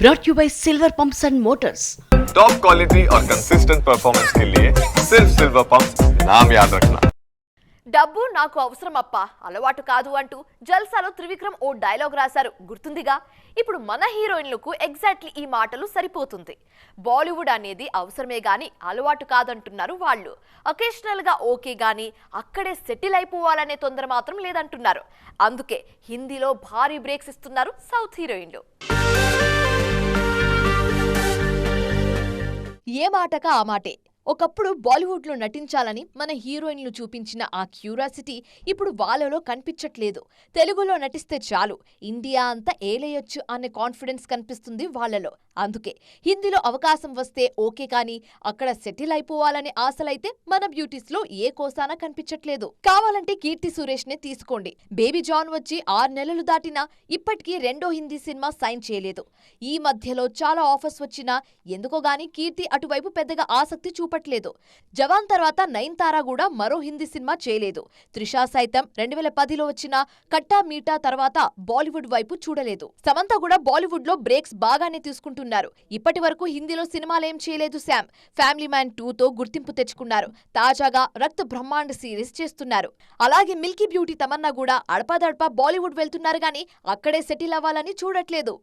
brought you by Silver Pumps and Motors. Top quality और consistent performance के लिए सिर्फ सिल्वर पंप्स नाम याद रखना। డబ్బు నాకు అవసరం అప్ప అలవాటు కాదు అంటూ జల్సాలో త్రివిక్రమ్ ఓ డైలాగ్ రాశారు గుర్తుందిగా. ఇప్పుడు మన హీరోయిన్లకు ఎగ్జాక్ట్లీ ఈ మాటలు సరిపోతుంది. బాలీవుడ్ అనేది అవసరమే గాని అలవాటు కాదంటున్నారు వాళ్ళు. అకేషనల్ గా ఓకే గాని అక్కడే సెటిల్ అయిపోవాలనే తొందర మాత్రం లేదంటున్నారు. అందుకే హిందీలో భారీ బ్రేక్స్ ఇస్తున్నారు సౌత్ హీరోయిన్లు. ఏ మాటక ఆ మాటే. ఒకప్పుడు బాలీవుడ్లో నటించాలని మన హీరోయిన్లు చూపించిన ఆ క్యూరియాసిటీ ఇప్పుడు వాళ్ళలో కనిపించట్లేదు. తెలుగులో నటిస్తే చాలు ఇండియా అంతా ఏలేయొచ్చు అనే కాన్ఫిడెన్స్ కనిపిస్తుంది వాళ్లలో. అందుకే హిందీలో అవకాశం వస్తే ఓకే కానీ అక్కడ సెటిల్ అయిపోవాలనే ఆశలైతే మన బ్యూటీస్ లో ఏ కోసానా కనిపించట్లేదు. కావాలంటే కీర్తి సురేష్ నే తీసుకోండి. బేబీ జాన్ వచ్చి 6 నెలలు దాటినా ఇప్పటికీ రెండో హిందీ సినిమా సైన్ చేయలేదు. ఈ మధ్యలో చాలా ఆఫర్స్ వచ్చినా ఎందుకో గానీ కీర్తి అటువైపు పెద్దగా ఆసక్తి చూపట్లేదు. జవాన్ తర్వాత నయనతార కూడా మరో హిందీ సినిమా చేయలేదు. త్రిషా సైతం 2010లో వచ్చిన కట్టా మీటా తర్వాత బాలీవుడ్ వైపు చూడలేదు. సమంత కూడా బాలీవుడ్ లో బ్రేక్స్ బాగానే తీసుకుంటున్నారు. ఇప్పటి వరకు హిందీలో సినిమాలేం చేయలేదు శామ్. ఫ్యామిలీ మ్యాన్ 2తో గుర్తింపు తెచ్చుకున్నారు. తాజాగా రక్త్ బ్రహ్మాండ్ సిరీస్ చేస్తున్నారు. అలాగే మిల్కీ బ్యూటీ తమన్నా కూడా అడపాదడపా బాలీవుడ్ వెళ్తున్నారు గానీ అక్కడే సెటిల్ అవ్వాలని చూడట్లేదు.